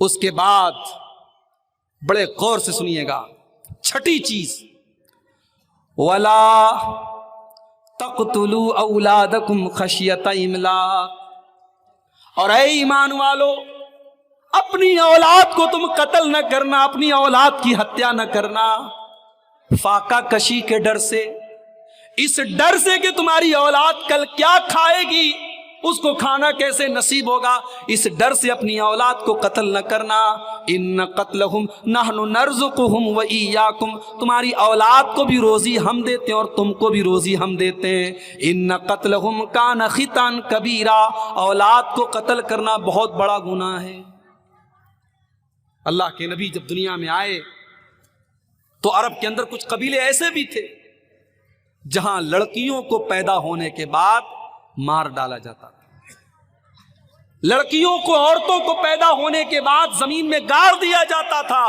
اس کے بعد بڑے غور سے سنیے گا، چھٹی چیز، وَلَا تَقْتُلُوا أَوْلَادَكُمْ خَشْيَةَ إِمْلَاقٍ، اور اے ایمان والو اپنی اولاد کو تم قتل نہ کرنا، اپنی اولاد کی ہتیا نہ کرنا، فاقہ کشی کے ڈر سے، اس ڈر سے کہ تمہاری اولاد کل کیا کھائے گی، اس کو کھانا کیسے نصیب ہوگا، اس ڈر سے اپنی اولاد کو قتل نہ کرنا۔ ان قتلہم نحن نرزقہم وإیاکم، تمہاری اولاد کو بھی روزی ہم دیتے ہیں اور تم کو بھی روزی ہم دیتے ہیں۔ ان قتلہم کان خطأ کبیرا، اولاد کو قتل کرنا بہت بڑا گناہ ہے۔ اللہ کے نبی جب دنیا میں آئے تو عرب کے اندر کچھ قبیلے ایسے بھی تھے جہاں لڑکیوں کو پیدا ہونے کے بعد مار ڈالا جاتا تھا، لڑکیوں کو، عورتوں کو پیدا ہونے کے بعد زمین میں گاڑ دیا جاتا تھا،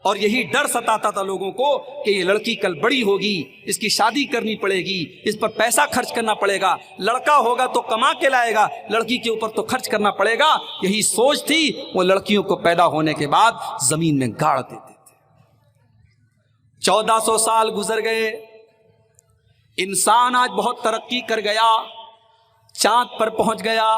اور یہی ڈر ستاتا تھا لوگوں کو کہ یہ لڑکی کل بڑی ہوگی، اس کی شادی کرنی پڑے گی، اس پر پیسہ خرچ کرنا پڑے گا، لڑکا ہوگا تو کما کے لائے گا، لڑکی کے اوپر تو خرچ کرنا پڑے گا۔ یہی سوچ تھی، وہ لڑکیوں کو پیدا ہونے کے بعد زمین میں گاڑ دیتے تھے۔ 1400 سال گزر گئے، انسان آج بہت ترقی کر گیا، چاند پر پہنچ گیا،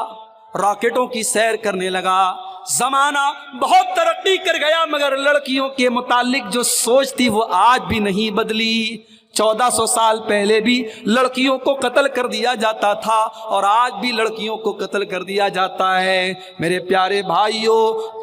راکٹوں کی سیر کرنے لگا، زمانہ بہت ترقی کر گیا، مگر لڑکیوں کے متعلق جو سوچ تھی وہ آج بھی نہیں بدلی۔ 1400 سال پہلے بھی لڑکیوں کو قتل کر دیا جاتا تھا اور آج بھی لڑکیوں کو قتل کر دیا جاتا ہے۔ میرے پیارے بھائیوں،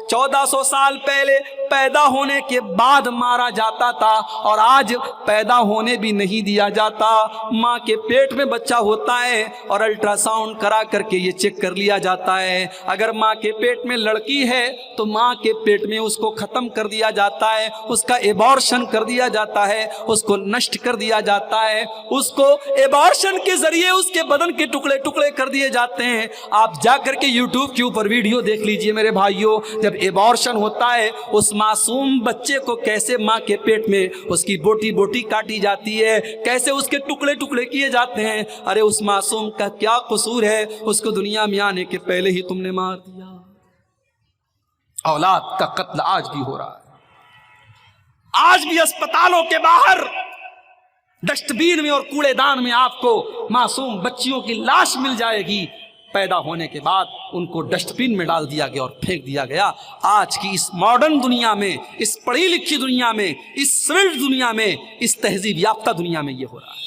1400 سال پہلے پیدا ہونے کے بعد مارا جاتا تھا اور آج پیدا ہونے بھی نہیں دیا جاتا۔ ماں کے پیٹ میں بچہ ہوتا ہے اور الٹرا ساؤنڈ کرا کر کے یہ چیک کر لیا جاتا ہے، اگر ماں کے پیٹ میں لڑکی ہے تو ماں کے پیٹ میں اس کو ختم کر دیا جاتا ہے، اس کا ایبارشن کر دیا جاتا ہے، اس کو نشٹ کر دیا جاتا ہے، اس کو ایبارشن کے ذریعے اس کے بدن کے ٹکڑے ٹکڑے کر دیے جاتے ہیں۔ آپ جا کر کے یوٹیوب کے اوپر ویڈیو دیکھ لیجئے میرے بھائیوں، جب ایبارشن ہوتا ہے اس معصوم بچے کو کیسے ماں کے پیٹ میں اس کی بوٹی بوٹی کاٹی جاتی ہے، کیسے اس کے ٹکڑے ٹکڑے کیے جاتے ہیں۔ ارے اس معصوم کا کیا قصور ہے، اس کو دنیا میں آنے کے پہلے ہی تم نے مار دیا۔ اولاد کا قتل آج بھی ہو رہا ہے، آج بھی اسپتالوں کے باہر ڈسٹ بین میں اور کوڑے دان میں آپ کو معصوم بچیوں کی لاش مل جائے گی، پیدا ہونے کے بعد ان کو ڈسٹ بین میں ڈال دیا گیا اور پھینک دیا گیا۔ آج کی اس ماڈرن دنیا میں، اس پڑھی لکھی دنیا میں، اس سویلڈ دنیا میں، اس تہذیب یافتہ دنیا میں یہ ہو رہا ہے۔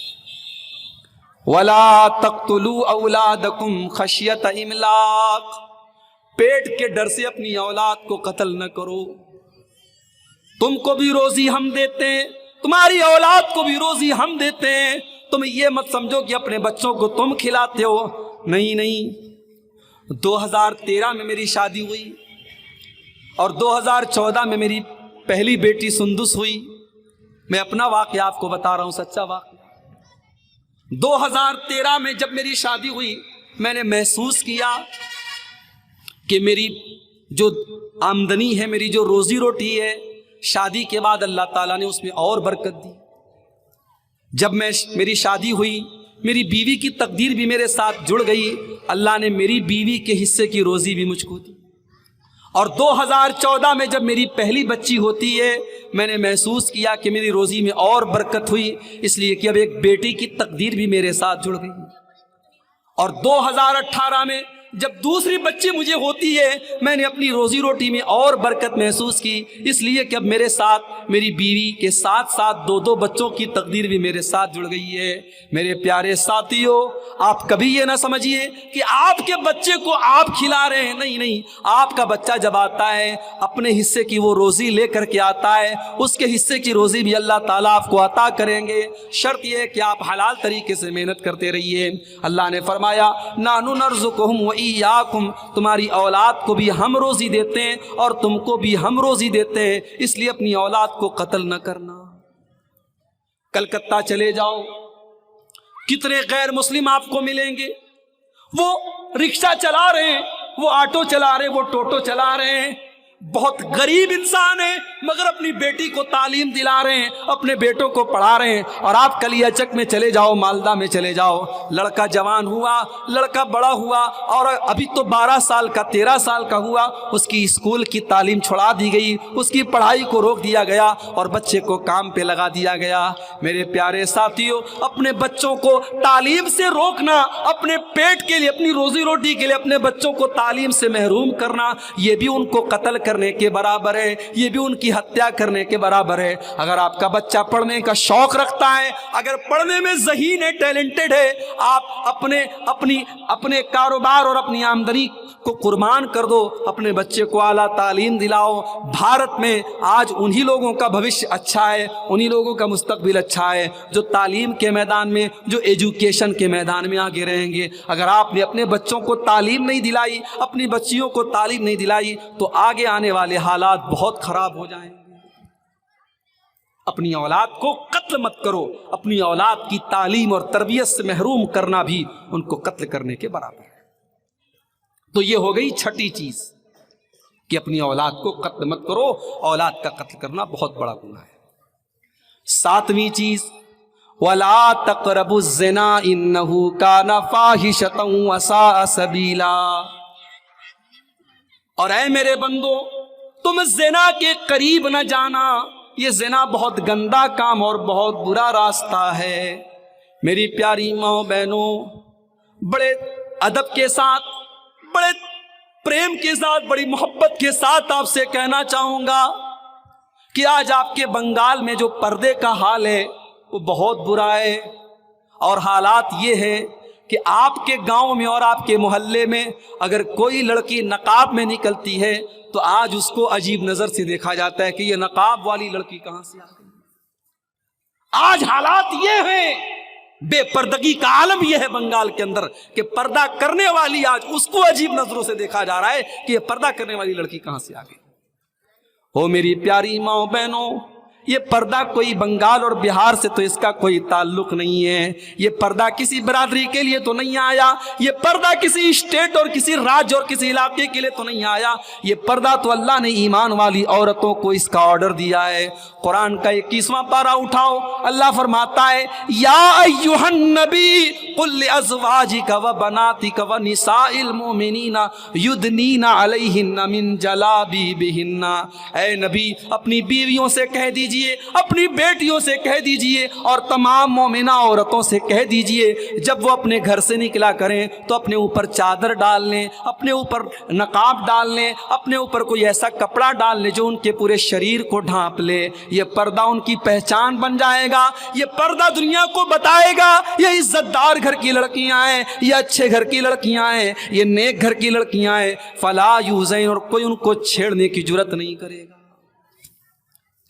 وَلَا تَقْتُلُوا أَوْلَادَكُمْ خَشْيَةَ إِمْلَاقٍ، پیٹ کے ڈر سے اپنی اولاد کو قتل نہ کرو، تم کو بھی روزی ہم دیتے ہیں، تمہاری اولاد کو بھی روزی ہم دیتے ہیں، تم یہ مت سمجھو کہ اپنے بچوں کو تم کھلاتے ہو، نہیں نہیں۔ 2013 میں میری شادی ہوئی اور 2014 میں میری پہلی بیٹی سندس ہوئی۔ میں اپنا واقعہ آپ کو بتا رہا ہوں، سچا واقعہ۔ 2013 میں جب میری شادی ہوئی میں نے محسوس کیا کہ میری جو آمدنی ہے، میری جو روزی روٹی ہے، شادی کے بعد اللہ تعالیٰ نے اس میں اور برکت دی۔ جب میری شادی ہوئی، میری بیوی کی تقدیر بھی میرے ساتھ جڑ گئی، اللہ نے میری بیوی کے حصے کی روزی بھی مجھ کو دی۔ اور 2014 میں جب میری پہلی بچی ہوتی ہے میں نے محسوس کیا کہ میری روزی میں اور برکت ہوئی، اس لیے کہ اب ایک بیٹی کی تقدیر بھی میرے ساتھ جڑ گئی۔ اور 2018 میں جب دوسری بچی مجھے ہوتی ہے میں نے اپنی روزی روٹی میں اور برکت محسوس کی، اس لیے کہ اب میرے ساتھ میری بیوی کے ساتھ ساتھ دو بچوں کی تقدیر بھی میرے ساتھ جڑ گئی ہے۔ میرے پیارے ساتھیوں، آپ کبھی یہ نہ سمجھیے کہ آپ کے بچے کو آپ کھلا رہے ہیں، نہیں نہیں، آپ کا بچہ جب آتا ہے اپنے حصے کی وہ روزی لے کر کے آتا ہے، اس کے حصے کی روزی بھی اللہ تعالیٰ آپ کو عطا کریں گے، شرط یہ ہے کہ آپ حلال طریقے سے محنت کرتے رہیے۔ اللہ نے فرمایا نحن نرزقہم وإیاکم، تمہاری اولاد کو بھی ہم روزی دیتے ہیں اور تم کو بھی ہم روزی دیتے ہیں، اس لیے اپنی اولاد کو قتل نہ کرنا۔ کلکتہ چلے جاؤ، کتنے غیر مسلم آپ کو ملیں گے، وہ رکشہ چلا رہے ہیں، وہ آٹو چلا رہے ہیں، وہ ٹوٹو چلا رہے ہیں، بہت غریب انسان ہے مگر اپنی بیٹی کو تعلیم دلا رہے ہیں, اپنے بیٹوں کو پڑھا رہے ہیں, اور آپ کلیچک میں چلے جاؤ, مالدہ میں چلے جاؤ, لڑکا جوان ہوا, لڑکا بڑا ہوا اور ابھی تو 12 سال کا 13 سال کا ہوا, اس کی اسکول کی تعلیم چھڑا دی گئی, اس کی پڑھائی کو روک دیا گیا اور بچے کو کام پہ لگا دیا گیا. میرے پیارے ساتھیوں, اپنے بچوں کو تعلیم سے روکنا, اپنے پیٹ کے لیے, اپنی روزی روٹی کے لیے اپنے بچوں کو تعلیم سے محروم کرنا, یہ بھی ان کو قتل کرنے کے برابر ہے, یہ بھی ان کی ہتیا کرنے کے برابر ہے. اگر آپ کا بچہ پڑھنے کا شوق رکھتا ہے, اگر پڑھنے میں ذہین ہے, ٹیلنٹڈ ہے, آپ اپنے کاروبار اور اپنی آمدنی کو قربان کر دو, اپنے بچے کو اعلیٰ تعلیم دلاؤ. بھارت میں آج انہی لوگوں کا بھوشیہ اچھا ہے, انہی لوگوں کا مستقبل اچھا ہے جو تعلیم کے میدان میں, جو ایجوکیشن کے میدان میں آگے رہیں گے. اگر آپ نے اپنے بچوں کو تعلیم نہیں دلائی, اپنی بچیوں کو تعلیم نہیں دلائی, تو آگے آنے والے حالات بہت خراب ہو جائیں گے. اپنی اولاد کو قتل مت کرو, اپنی اولاد کی تعلیم اور تربیت سے محروم کرنا بھی ان کو قتل کرنے کے برابر ہے. تو یہ ہو گئی چھٹی چیز کہ اپنی اولاد کو قتل مت کرو, اولاد کا قتل کرنا بہت بڑا گناہ ہے. 7ویں چیز, وَلَا تَقْرَبُوا الزِّنَا إِنَّهُ كَانَ فَاحِشَةً وَسَاءَ سَبِيلًا. اور اے میرے بندو, تم زنا کے قریب نہ جانا, یہ زنا بہت گندا کام اور بہت برا راستہ ہے. میری پیاری ماں بہنوں, بڑے ادب کے ساتھ, بڑے پریم کے ساتھ, بڑی محبت کے ساتھ آپ سے کہنا چاہوں گا کہ آج آپ کے بنگال میں جو پردے کا حال ہے وہ بہت برا ہے. اور حالات یہ ہے کہ آپ کے گاؤں میں اور آپ کے محلے میں اگر کوئی لڑکی نقاب میں نکلتی ہے تو آج اس کو عجیب نظر سے دیکھا جاتا ہے کہ یہ نقاب والی لڑکی کہاں سے آ گئی. آج حالات یہ ہیں, بے پردگی کا عالم یہ ہے بنگال کے اندر کہ پردہ کرنے والی آج اس کو عجیب نظروں سے دیکھا جا رہا ہے کہ یہ پردہ کرنے والی لڑکی کہاں سے آ گئی. او میری پیاری ماں بہنوں, یہ پردہ کوئی بنگال اور بہار سے تو اس کا کوئی تعلق نہیں ہے, یہ پردہ کسی برادری کے لیے تو نہیں آیا, یہ پردہ کسی اسٹیٹ اور کسی راج اور کسی علاقے کے لیے تو نہیں آیا, یہ پردہ تو اللہ نے ایمان والی عورتوں کو اس کا آرڈر دیا ہے. قرآن کا 21واں پارہ اٹھاؤ, اللہ فرماتا ہے یا ایھا النبی قل لازواجک وبناتک ونساء المؤمنین یدنین علیہن من جلابیبہن. اے نبی, اپنی بیویوں سے کہہ دیجیے, اپنی بیٹیوں سے کہہ دیجئے اور تمام مومنہ عورتوں سے کہہ دیجئے جب وہ اپنے گھر سے نکلا کریں تو اپنے اوپر چادر ڈال لیں, اپنے اوپر نقاب ڈال لیں, اپنے اوپر کوئی ایسا کپڑا ڈال لیں جو ان کے پورے شریر کو ڈھانپ لے. یہ پردہ ان کی پہچان بن جائے گا, یہ پردہ دنیا کو بتائے گا یہ عزت دار گھر کی لڑکیاں ہیں, یہ اچھے گھر کی لڑکیاں ہیں, یہ نیک گھر کی لڑکیاں ہیں. فلا یوزین, اور کوئی ان کو چھیڑنے کی جرت نہیں کرے گا.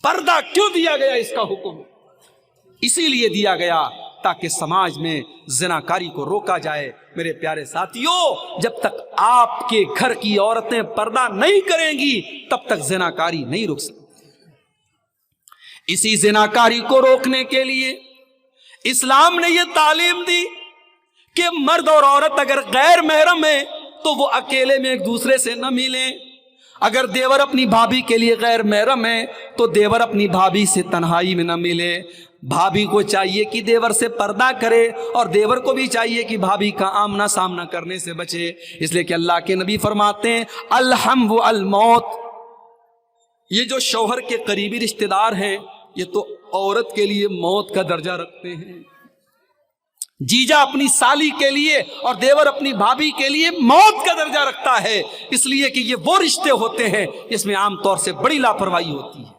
پردہ کیوں دیا گیا؟ اس کا حکم اسی لیے دیا گیا تاکہ سماج میں زناکاری کو روکا جائے. میرے پیارے ساتھیوں, جب تک آپ کے گھر کی عورتیں پردہ نہیں کریں گی تب تک زناکاری نہیں رک سکتی. اسی زناکاری کو روکنے کے لیے اسلام نے یہ تعلیم دی کہ مرد اور عورت اگر غیر محرم ہیں تو وہ اکیلے میں ایک دوسرے سے نہ ملیں. اگر دیور اپنی بھابھی کے لیے غیر محرم ہے تو دیور اپنی بھابھی سے تنہائی میں نہ ملے. بھابھی کو چاہیے کہ دیور سے پردہ کرے اور دیور کو بھی چاہیے کہ بھابھی کا آمنا سامنا کرنے سے بچے. اس لیے کہ اللہ کے نبی فرماتے ہیں الحم و الموت, یہ جو شوہر کے قریبی رشتہ دار ہیں یہ تو عورت کے لیے موت کا درجہ رکھتے ہیں. جیجا اپنی سالی کے لیے اور دیور اپنی بھابھی کے لیے موت کا درجہ رکھتا ہے, اس لیے کہ یہ وہ رشتے ہوتے ہیں جس میں عام طور سے بڑی لاپرواہی ہوتی ہے.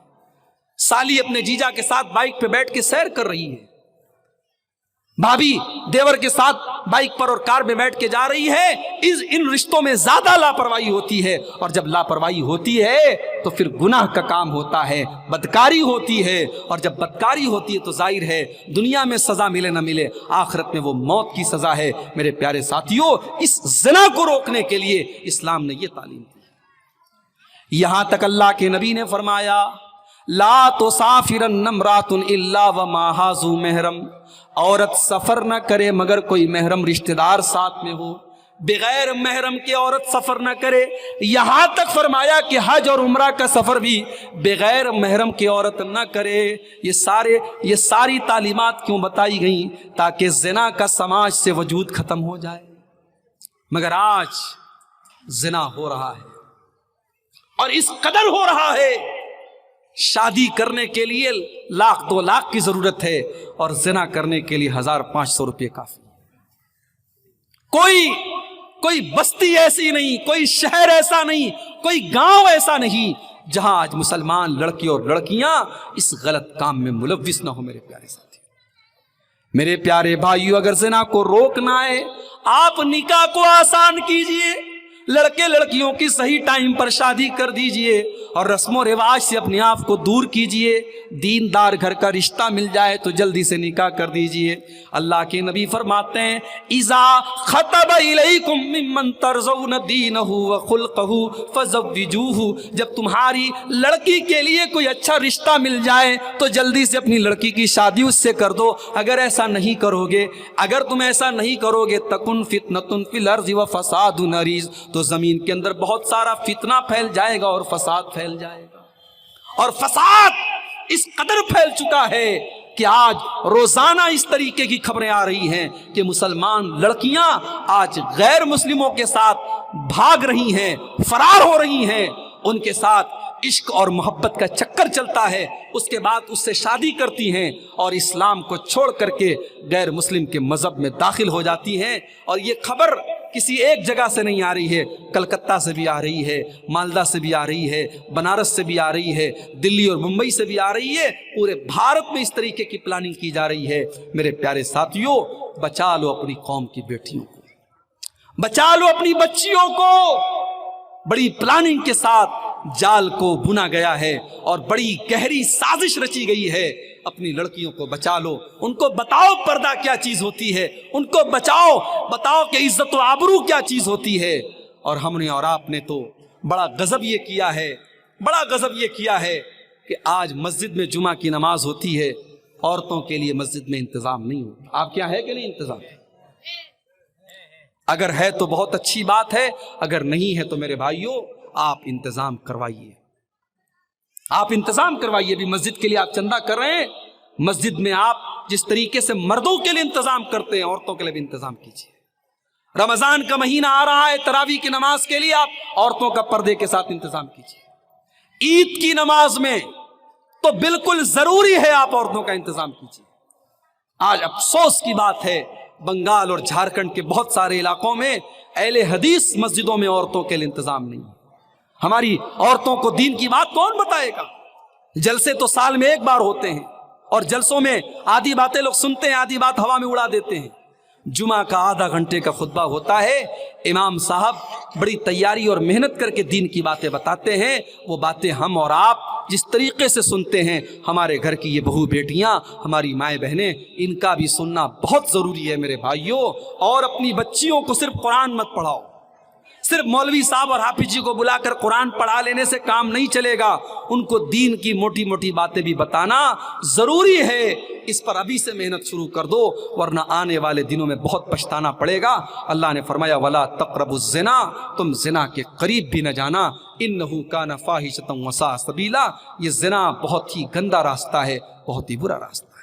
سالی اپنے جیجا کے ساتھ بائک پہ بیٹھ کے سیر کر رہی ہے, بھابھی دیور کے ساتھ بائک پر اور کار میں بیٹھ کے جا رہی ہے. ان رشتوں میں زیادہ لاپرواہی ہوتی ہے, اور جب لاپرواہی ہوتی ہے تو پھر گناہ کا کام ہوتا ہے, بدکاری ہوتی ہے, اور جب بدکاری ہوتی ہے تو ظاہر ہے دنیا میں سزا ملے نہ ملے, آخرت میں وہ موت کی سزا ہے. میرے پیارے ساتھیوں, اس زنا کو روکنے کے لیے اسلام نے یہ تعلیم دی. یہاں تک اللہ کے نبی نے فرمایا لا تسافرن امرأۃ الا ومعها ذو محرم, عورت سفر نہ کرے مگر کوئی محرم رشتہ دار ساتھ میں ہو. بغیر محرم کے عورت سفر نہ کرے، یہاں تک فرمایا کہ حج اور عمرہ کا سفر بھی بغیر محرم کے عورت نہ کرے۔ یہ ساری تعلیمات کیوں بتائی گئیں؟ تاکہ زنا کا سماج سے وجود ختم ہو جائے۔ مگر آج زنا ہو رہا ہے، اور اس قدر ہو رہا ہے، شادی کرنے کے لیے 1,00,000 2 لاکھ کی ضرورت ہے، اور زنا کرنے کے لیے 1,500 روپے کافی۔ کوئی بستی ایسی نہیں، کوئی شہر ایسا نہیں، کوئی گاؤں ایسا نہیں جہاں آج مسلمان لڑکی اور لڑکیاں اس غلط کام میں ملوث نہ ہو۔ میرے پیارے ساتھی، میرے پیارے بھائیو، اگر زنا کو روکنا ہے، آپ نکاح کو آسان کیجئے، لڑکے لڑکیوں کی صحیح ٹائم پر شادی کر دیجئے، اور رسم و رواج سے اپنے آپ کو دور کیجئے۔ دیندار گھر کا رشتہ مل جائے تو جلدی سے نکاح کر دیجئے۔ اللہ کے نبی فرماتے ہیں اذا خطب الیکم ممن ترضون دینہ وخلقہ فزوجوہ، جب تمہاری لڑکی کے لیے کوئی اچھا رشتہ مل جائے تو جلدی سے اپنی لڑکی کی شادی اس سے کر دو۔ اگر ایسا نہیں کرو گے، اگر تم ایسا نہیں کرو گے، تکن فتنۃ فی الارض وفساد عریض، تو زمین کے اندر بہت سارا فتنہ پھیل جائے گا اور فساد پھیل جائے گا۔ اور فساد اس قدر پھیل چکا ہے کہ آج روزانہ اس طریقے کی خبریں آ رہی ہیں کہ مسلمان لڑکیاں آج غیر مسلموں کے ساتھ بھاگ رہی ہیں، فرار ہو رہی ہیں، ان کے ساتھ عشق اور محبت کا چکر چلتا ہے، اس کے بعد اس سے شادی کرتی ہیں اور اسلام کو چھوڑ کر کے غیر مسلم کے مذہب میں داخل ہو جاتی ہیں۔ اور یہ خبر کسی ایک جگہ سے نہیں آ رہی ہے، کلکتہ سے بھی آ رہی ہے، مالدہ سے بھی آ رہی ہے، بنارس سے بھی آ رہی ہے، دلی اور ممبئی سے بھی آ رہی ہے، پورے بھارت میں اس طریقے کی پلاننگ کی جا رہی ہے۔ میرے پیارے ساتھیوں، بچا لو اپنی قوم کی بیٹیوں کو، بچا لو اپنی بچیوں کو۔ بڑی پلاننگ کے ساتھ جال کو بنا گیا ہے اور بڑی گہری سازش رچی گئی ہے۔ اپنی لڑکیوں کو بچا لو، ان کو بتاؤ پردہ کیا چیز ہوتی ہے، ان کو بتاؤ کہ عزت و آبرو کیا چیز ہوتی ہے۔ اور ہم نے اور آپ نے تو بڑا غضب یہ کیا ہے کہ آج مسجد میں جمعہ کی نماز ہوتی ہے، عورتوں کے لیے مسجد میں انتظام نہیں ہوتا۔ آپ کیا ہے کہ نہیں انتظام؟ اگر ہے تو بہت اچھی بات ہے، اگر نہیں ہے تو میرے بھائیوں آپ انتظام کروائیے، آپ انتظام کروائیے۔ بھی مسجد کے لیے آپ چندہ کر رہے ہیں، مسجد میں آپ جس طریقے سے مردوں کے لیے انتظام کرتے ہیں، عورتوں کے لیے بھی انتظام کیجیے۔ رمضان کا مہینہ آ رہا ہے، تراویح کی نماز کے لیے آپ عورتوں کا پردے کے ساتھ انتظام کیجیے۔ عید کی نماز میں تو بالکل ضروری ہے آپ عورتوں کا انتظام کیجیے۔ آج افسوس کی بات ہے، بنگال اور جھارکھنڈ کے بہت سارے علاقوں میں اہل حدیث مسجدوں میں عورتوں کے لیے انتظام نہیں۔ ہماری عورتوں کو دین کی بات کون بتائے گا؟ جلسے تو سال میں ایک بار ہوتے ہیں، اور جلسوں میں آدھی باتیں لوگ سنتے ہیں، آدھی بات ہوا میں اڑا دیتے ہیں۔ جمعہ کا آدھا گھنٹے کا خطبہ ہوتا ہے، امام صاحب بڑی تیاری اور محنت کر کے دین کی باتیں بتاتے ہیں۔ وہ باتیں ہم اور آپ جس طریقے سے سنتے ہیں، ہمارے گھر کی یہ بہو بیٹیاں، ہماری مائیں بہنیں، ان کا بھی سننا بہت ضروری ہے میرے بھائیوں۔ اور اپنی بچیوں کو صرف قرآن مت پڑھاؤ، صرف مولوی صاحب اور حافظ جی کو بلا کر قرآن پڑھا لینے سے کام نہیں چلے گا، ان کو دین کی موٹی موٹی باتیں بھی بتانا ضروری ہے۔ اس پر ابھی سے محنت شروع کر دو، ورنہ آنے والے دنوں میں بہت پچھتانا پڑے گا۔ اللہ نے فرمایا وَلَا تَقْرَبُوا الزِّنَا، تم زنا کے قریب بھی نہ جانا، إِنَّهُ كَانَ فَاحِشَةً وَسَاءَ سَبِيلًا، یہ زنا بہت ہی گندا راستہ ہے، بہت ہی برا راستہ ہے۔